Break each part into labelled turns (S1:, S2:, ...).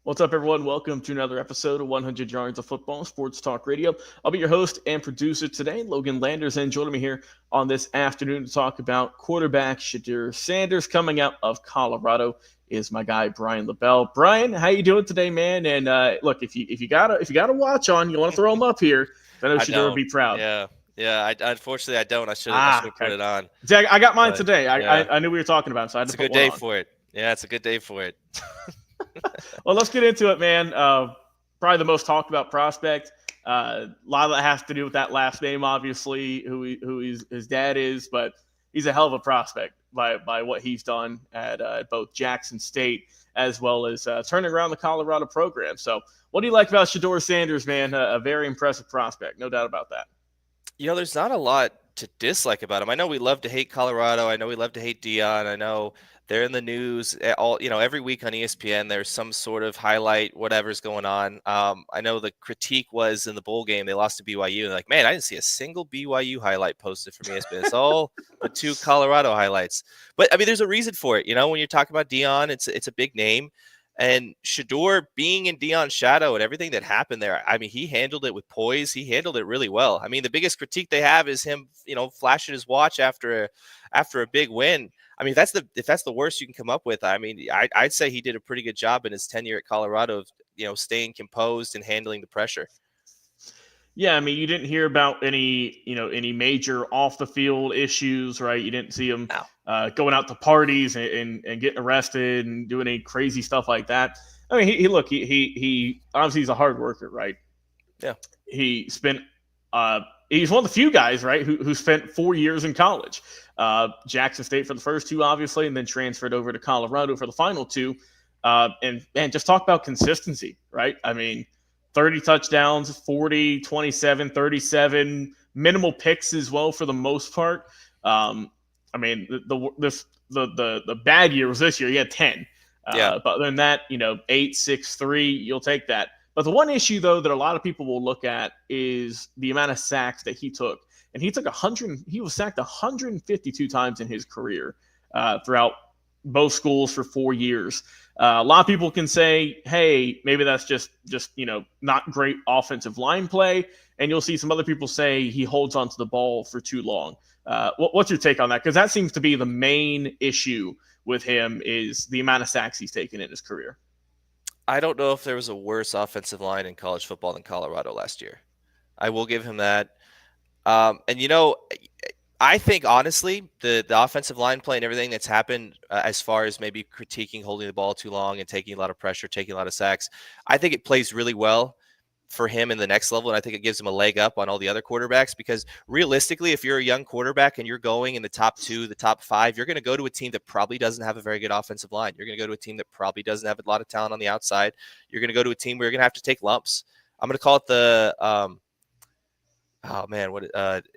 S1: What's up, everyone? Welcome to another episode of 100 Yards of Football Sports Talk Radio. I'll be your host and producer today, Logan Landers, and joining me here on this afternoon to talk about quarterback Shedeur Sanders coming out of Colorado is my guy Brian LaBelle. Brian, how you doing today, man? And look, if you got a watch on, you want to throw him up here. I know
S2: I
S1: Shedeur would
S2: don't.
S1: be proud.
S2: Yeah. Unfortunately, I don't. I should
S1: Ah,
S2: have put
S1: okay.
S2: it on.
S1: See, I got mine
S2: But
S1: today. I,
S2: yeah,
S1: I I knew we were talking about it, so I had
S2: it's
S1: to
S2: a
S1: put
S2: good
S1: one
S2: day
S1: on.
S2: for it. Yeah, it's a good day for it.
S1: Well, let's get into it, man. Probably the most talked about prospect. A lot of that has to do with that last name, obviously, his dad is, but he's a hell of a prospect by what he's done at both Jackson State as well as turning around the Colorado program. So, what do you like about Shedeur Sanders, man? A very impressive prospect, no doubt about that.
S2: There's not a lot to dislike about him. I know we love to hate Colorado. I know we love to hate Dion. I know they're in the news every week on ESPN. There's some sort of highlight, whatever's going on. I know the critique was in the bowl game they lost to BYU, and like, man, I didn't see a single BYU highlight posted from ESPN. It's all the two Colorado highlights. But I mean, there's a reason for it. When you're talking about Dion, it's a big name. And Shedeur being in Dion's shadow and everything that happened there, I mean, he handled it with poise. He handled it really well. I mean, the biggest critique they have is him, flashing his watch after a big win. I mean, if that's the worst you can come up with, I mean, I'd say he did a pretty good job in his tenure at Colorado of staying composed and handling the pressure.
S1: Yeah, I mean, you didn't hear about any major off the field issues, right? You didn't see him
S2: No.
S1: going out to parties and getting arrested and doing any crazy stuff like that. I mean, he obviously he's a hard worker, right?
S2: Yeah.
S1: He spent he's one of the few guys, right, who spent 4 years in college. Jackson State for the first two, obviously, and then transferred over to Colorado for the final two. And man, just talk about consistency, right? I mean, 30 touchdowns, 40, 27, 37, minimal picks as well for the most part. I mean, the bad year was this year. He had 10.
S2: Yeah.
S1: But other than that, 8, 6, 3, you'll take that. But the one issue, though, that a lot of people will look at is the amount of sacks that he took. And he took 100. He was sacked 152 times in his career throughout both schools for 4 years. A lot of people can say, "Hey, maybe that's just not great offensive line play," and you'll see some other people say he holds onto the ball for too long. What's your take on that? Because that seems to be the main issue with him is the amount of sacks he's taken in his career.
S2: I don't know if there was a worse offensive line in college football than Colorado last year. I will give him that. And I think honestly, the offensive line play and everything that's happened as far as maybe critiquing holding the ball too long and taking a lot of pressure, taking a lot of sacks, I think it plays really well for him in the next level. And I think it gives him a leg up on all the other quarterbacks because realistically, if you're a young quarterback and you're going in the top 2, the top 5, you're going to go to a team that probably doesn't have a very good offensive line. You're going to go to a team that probably doesn't have a lot of talent on the outside. You're going to go to a team where you're going to have to take lumps. I'm going to call it the oh man, what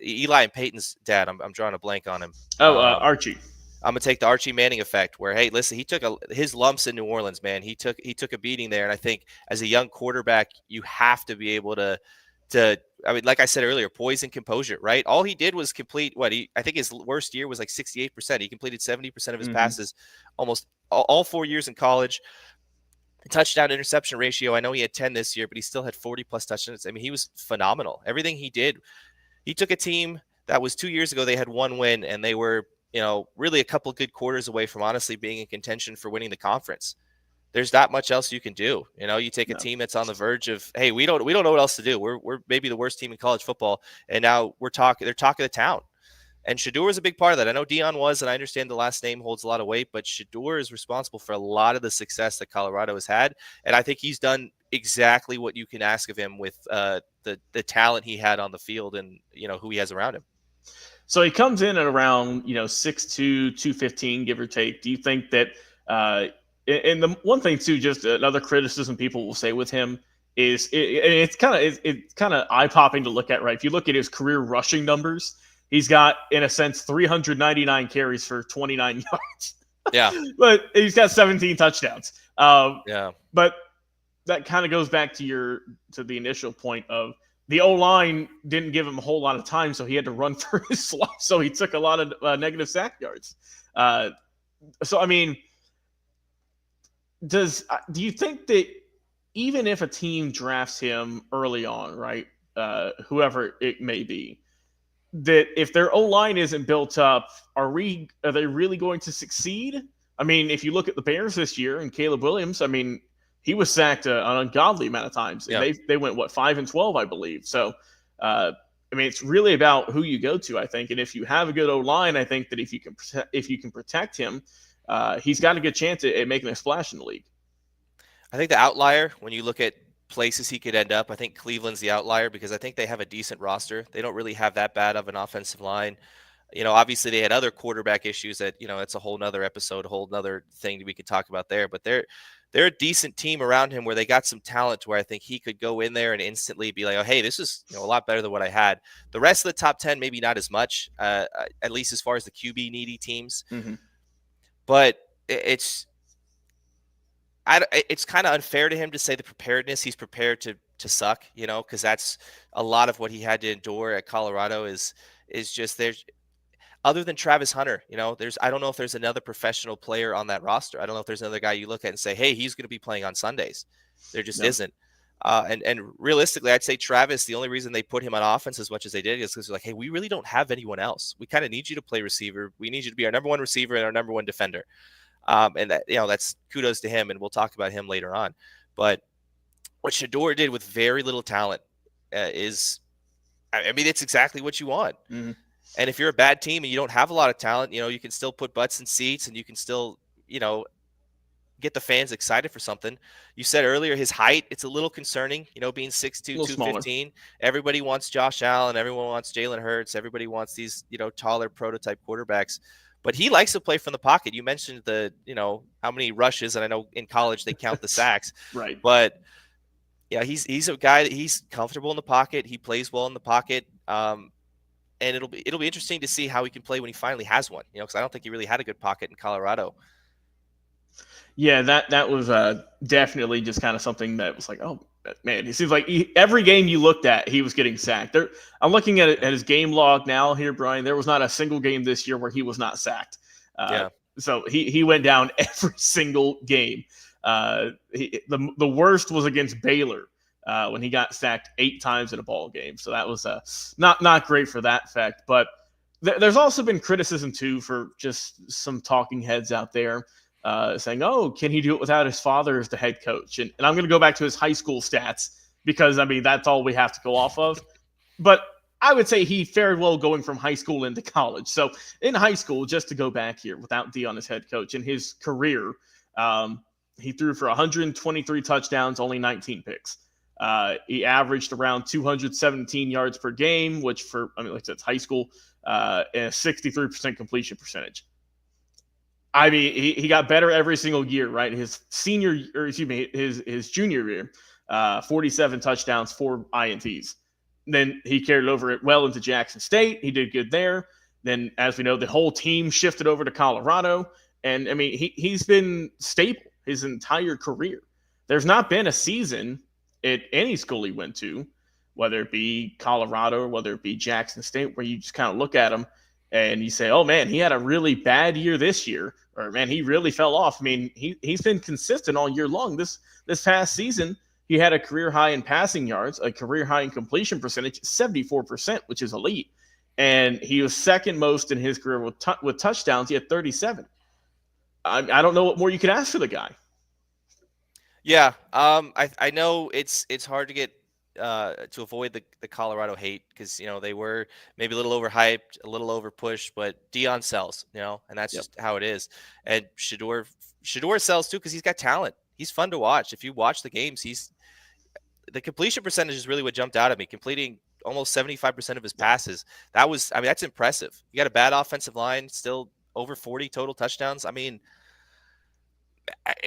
S2: Eli and Peyton's dad. I'm drawing a blank on him.
S1: Archie.
S2: I'm gonna take the Archie Manning effect, where hey, listen, he took his lumps in New Orleans, man. He took a beating there, and I think as a young quarterback, you have to be able to. I mean, like I said earlier, poise and composure, right? All he did was complete I think his worst year was like 68%. He completed 70% of his passes almost all 4 years in college. Touchdown interception ratio, I know he had 10 this year, but he still had 40 plus touchdowns. I mean, he was phenomenal. Everything he did, he took a team that was 2 years ago, they had one win, and they were, really a couple of good quarters away from honestly being in contention for winning the conference. There's not much else you can do. You take a team that's on the verge of, hey, we don't know what else to do. We're maybe the worst team in college football, and now they're talking the town. And Shedeur is a big part of that. I know Dion was, and I understand the last name holds a lot of weight, but Shedeur is responsible for a lot of the success that Colorado has had. And I think he's done exactly what you can ask of him with the talent he had on the field and, who he has around him.
S1: So he comes in at around 6'2", 215, give or take. Do you think that and the one thing too, just another criticism people will say with him is it's kind of eye popping to look at, right? If you look at his career rushing numbers, he's got in a sense 399 carries for 29 yards.
S2: Yeah,
S1: but he's got 17 touchdowns.
S2: Yeah,
S1: but that kind of goes back to the initial point of the O-line didn't give him a whole lot of time, so he had to run for his life. So he took a lot of negative sack yards. So I mean, do you think that even if a team drafts him early on, right, whoever it may be, that if their O line isn't built up, are they really going to succeed? I mean, if you look at the Bears this year and Caleb Williams, I mean, he was sacked an ungodly amount of times, and
S2: Yeah.
S1: they went what 5-12, I believe. So, I mean, it's really about who you go to, I think. And if you have a good O line, I think that if you can protect him, he's got a good chance at making a splash in the league.
S2: I think the outlier, when you look at places he could end up, I think Cleveland's the outlier because I think they have a decent roster. They don't really have that bad of an offensive line. Obviously they had other quarterback issues that, it's a whole nother episode, a whole nother thing that we could talk about there. But they're a decent team around him where they got some talent to where I think he could go in there and instantly be like, oh, hey, this is a lot better than what I had. The rest of the top 10, maybe not as much, at least as far as the QB needy teams.
S1: Mm-hmm.
S2: But it's kind of unfair to him to say the preparedness. He's prepared to suck, because that's a lot of what he had to endure at Colorado is just there's other than Travis Hunter, I don't know if there's another professional player on that roster. I don't know if there's another guy you look at and say, hey, he's going to be playing on Sundays. There just isn't. And realistically, I'd say Travis, the only reason they put him on offense as much as they did is because they're like, hey, we really don't have anyone else. We kind of need you to play receiver. We need you to be our number one receiver and our number one defender. And that, that's kudos to him. And we'll talk about him later on. But what Shedeur did with very little talent is, I mean, it's exactly what you want.
S1: Mm-hmm.
S2: And if you're a bad team and you don't have a lot of talent, you can still put butts in seats and you can still, get the fans excited for something. You said earlier his height, it's a little concerning, being 6'2", 215. Everybody wants Josh Allen. Everyone wants Jalen Hurts. Everybody wants these, taller prototype quarterbacks. But he likes to play from the pocket. You mentioned the, how many rushes, and I know in college they count the sacks.
S1: Right.
S2: But yeah, he's a guy that he's comfortable in the pocket. He plays well in the pocket. And it'll be interesting to see how he can play when he finally has one, because I don't think he really had a good pocket in Colorado.
S1: Yeah, that was definitely just kind of something that was like, oh, man, it seems like every game you looked at, he was getting sacked. I'm looking at his game log now here, Brian. There was not a single game this year where he was not sacked. So he went down every single game. The worst was against Baylor when he got sacked 8 times in a ball game. So that was not great for that fact. But there's also been criticism, too, for just some talking heads out there. Saying, oh, can he do it without his father as the head coach? And I'm going to go back to his high school stats because, I mean, that's all we have to go off of. But I would say he fared well going from high school into college. So in high school, just to go back here, without Dion as head coach, in his career, he threw for 123 touchdowns, only 19 picks. He averaged around 217 yards per game, which like I said, it's high school, and a 63% completion percentage. I mean, he got better every single year, right? His junior year, 47 touchdowns, 4 INTs. Then he carried it over well into Jackson State. He did good there. Then, as we know, the whole team shifted over to Colorado. And, I mean, he's been stable his entire career. There's not been a season at any school he went to, whether it be Colorado or whether it be Jackson State, where you just kind of look at him and you say, oh, man, he had a really bad year this year. Or, man, he really fell off. I mean, he's been consistent all year long. This past season, he had a career high in passing yards, a career high in completion percentage, 74%, which is elite. And he was second most in his career with touchdowns. He had 37. I don't know what more you could ask for the guy.
S2: Yeah, I know it's hard to get to avoid the Colorado hate because they were maybe a little overhyped, a little overpushed, but Dion sells, and that's just how it is. And Shedeur sells too because he's got talent. He's fun to watch. If you watch the games, the completion percentage is really what jumped out at me. Completing almost 75% of his passes. That's impressive. You got a bad offensive line, still over 40 total touchdowns. I mean,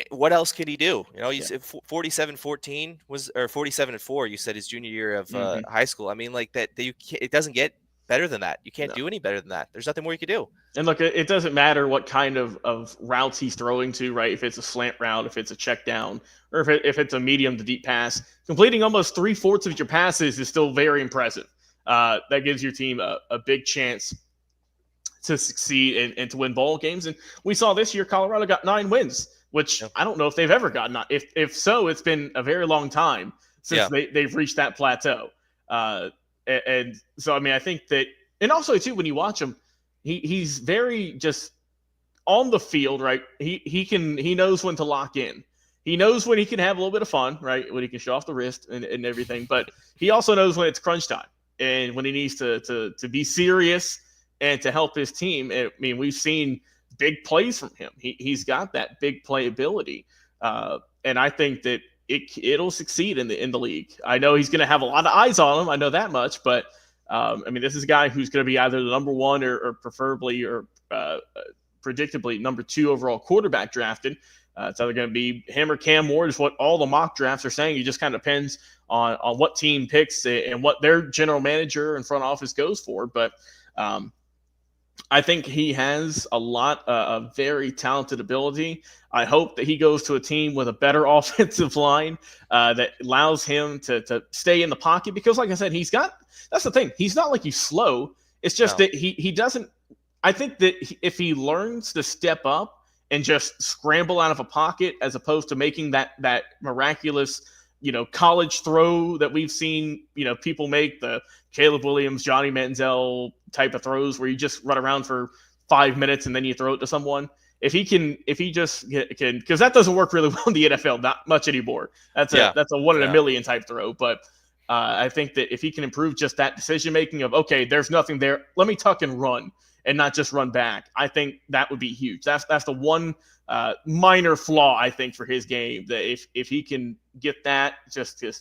S2: what else could he do? He's 47-14 or 47-4. You said his junior year of high school. I mean, like that. It doesn't get better than that. You can't do any better than that. There's nothing more you could do.
S1: And look, it doesn't matter what kind of routes he's throwing to, right? If it's a slant route, if it's a check down, or if it's a medium to deep pass, completing almost 3/4 of your passes is still very impressive. That gives your team a big chance to succeed and to win ball games. And we saw this year, Colorado got 9 wins. which
S2: Yeah.
S1: I don't know if they've ever gotten. If so, it's been a very long time since
S2: Yeah.
S1: they've reached that plateau. Uh, and so, I mean, I think that, and also too, when you watch him, he's very just on the field, right? He knows when to lock in. He knows when he can have a little bit of fun, right? When he can show off the wrist and everything. But he also knows when it's crunch time and when he needs to be serious and to help his team. I mean, we've seen big plays from him. He's got that big play ability, and I think that it'll succeed in the league. I know he's going to have a lot of eyes on him. I know that much, but I mean, this is a guy who's going to be either the number one or preferably or predictably number 2 overall quarterback drafted. It's either going to be him or Cam Ward, is what all the mock drafts are saying. It just kind of depends on what team picks and what their general manager and front office goes for. But I think he has a lot of very talented ability. I hope that he goes to a team with a better offensive line that allows him to stay in the pocket. Because, like I said, that's the thing. He's not like he's slow. It's just that he doesn't. I think that if he learns to step up and just scramble out of a pocket as opposed to making that miraculous, college throw that we've seen, people make, the Caleb Williams, Johnny Manziel type of throws where you just run around for 5 minutes and then you throw it to someone. If he just can, because that doesn't work really well in the NFL, not much anymore. That's a 1 in a million type throw. But I think that if he can improve just that decision making of, okay, there's nothing there, let me tuck and run and not just run back, I think that would be huge. That's the one minor flaw, I think, for his game. That if he can get that, just get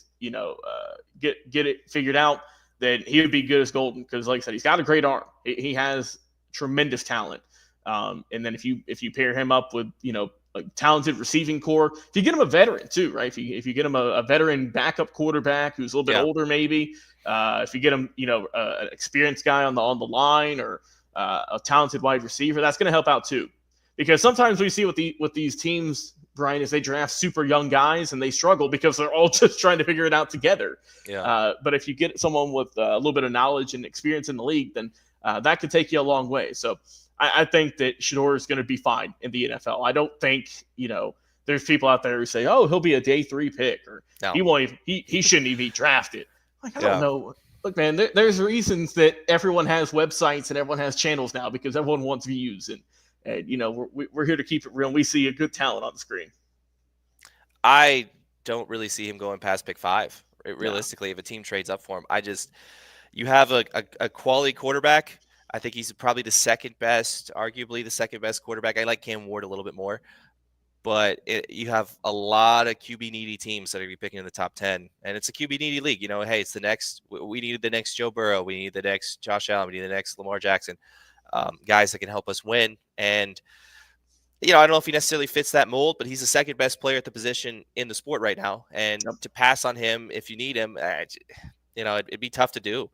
S1: it figured out, then he would be good as golden. Because, like I said, he's got a great arm. He has tremendous talent. And then if you pair him up with a talented receiving core, if you get him a veteran too, right? If you get him a veteran backup quarterback who's a little bit older, maybe if you get him an experienced guy on the line or a talented wide receiver, that's going to help out too. Because sometimes we see with these teams, Brian, is they draft super young guys and they struggle because they're all just trying to figure it out together.
S2: Yeah.
S1: But if you get someone with a little bit of knowledge and experience in the league, then that could take you a long way. So I think that Shedeur is going to be fine in the NFL. I don't think there's people out there who say, "Oh, he'll be a day 3 pick," or he shouldn't even be drafted. Like, I don't know. Look, man, there's reasons that everyone has websites and everyone has channels now because everyone wants views, and we're here to keep it real. And we see a good talent on the screen.
S2: I don't really see him going past pick 5. Realistically, if a team trades up for him, you have a quality quarterback. I think he's probably arguably the second best quarterback. I like Cam Ward a little bit more, but you have a lot of QB needy teams that are going to be picking in the top 10, and it's a QB needy league. Hey, it's we needed the next Joe Burrow, we need the next Josh Allen, we need the next Lamar Jackson, guys that can help us win. And I don't know if he necessarily fits that mold, but he's the second best player at the position in the sport right now, and to pass on him if you need him, it'd be tough to do.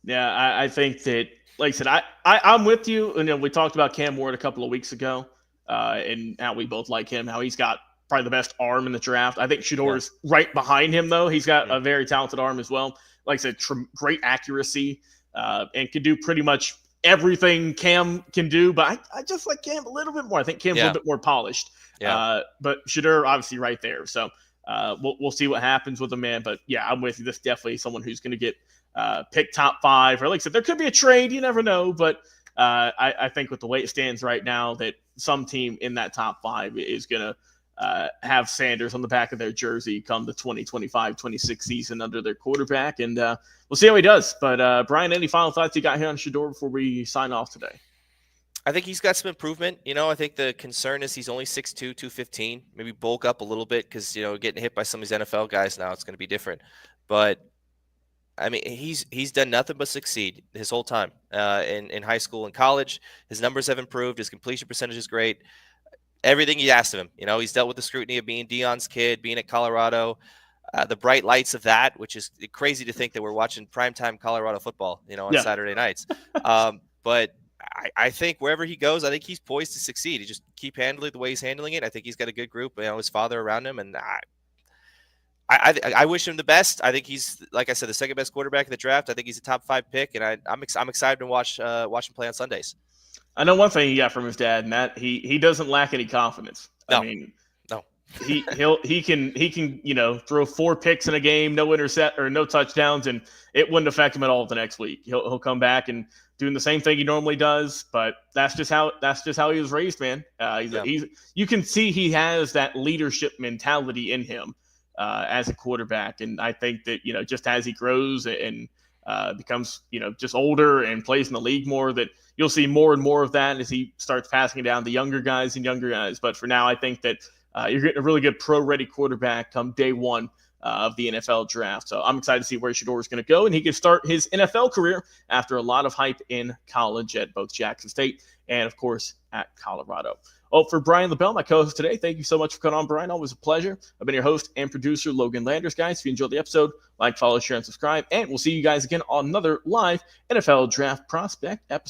S1: Yeah, I think that, like I said, I'm with you. And we talked about Cam Ward a couple of weeks ago, and how we both like him, how he's got probably the best arm in the draft. I think Shedeur is right behind him, though. He's got a very talented arm as well. Like I said, great accuracy, and can do pretty much everything Cam can do. But I just like Cam a little bit more. I think Cam's a little bit more polished. But Shedeur obviously right there. So we'll see what happens with him, man. But yeah, I'm with you. This is definitely someone who's going to get pick top 5, or like I said, there could be a trade. You never know. But I think with the way it stands right now, that some team in that top 5 is going to have Sanders on the back of their jersey come the 2025-26 season under their quarterback. And we'll see how he does. But Brian, any final thoughts you got here on Shedeur before we sign off today?
S2: I think he's got some improvement. I think the concern is he's only 6'2", 215. Maybe bulk up a little bit because, getting hit by some of these NFL guys now, it's going to be different. But I mean, he's done nothing but succeed his whole time in high school and college. His numbers have improved. His completion percentage is great. Everything you asked of him. He's dealt with the scrutiny of being Deion's kid, being at Colorado, the bright lights of that, which is crazy to think that we're watching primetime Colorado football, on Saturday nights. But I think wherever he goes, I think he's poised to succeed. He just keep handling the way he's handling it. I think he's got a good group, his father around him, and I wish him the best. I think he's, like I said, the second best quarterback in the draft. I think he's a top 5 pick, and I'm excited to watch him play on Sundays.
S1: I know one thing he got from his dad, and that he doesn't lack any confidence. I
S2: No,
S1: mean,
S2: no.
S1: he can throw 4 picks in a game, no intercept or no touchdowns, and it wouldn't affect him at all the next week. He'll come back and doing the same thing he normally does, but that's just how he was raised, man.
S2: Yeah.
S1: He's you can see he has that leadership mentality in him as a quarterback, and I think that just as he grows and becomes just older and plays in the league more, that you'll see more and more of that as he starts passing it down to younger guys and younger guys. But for now, I think that you're getting a really good pro-ready quarterback come day one of the NFL draft. So I'm excited to see where Shedeur is going to go, and he can start his NFL career after a lot of hype in college at both Jackson State and, of course, at Colorado. Oh, for Brian LaBelle, my co-host today, thank you so much for coming on, Brian. Always a pleasure. I've been your host and producer, Logan Landers. Guys, if you enjoyed the episode, like, follow, share, and subscribe, and we'll see you guys again on another live NFL Draft Prospect episode.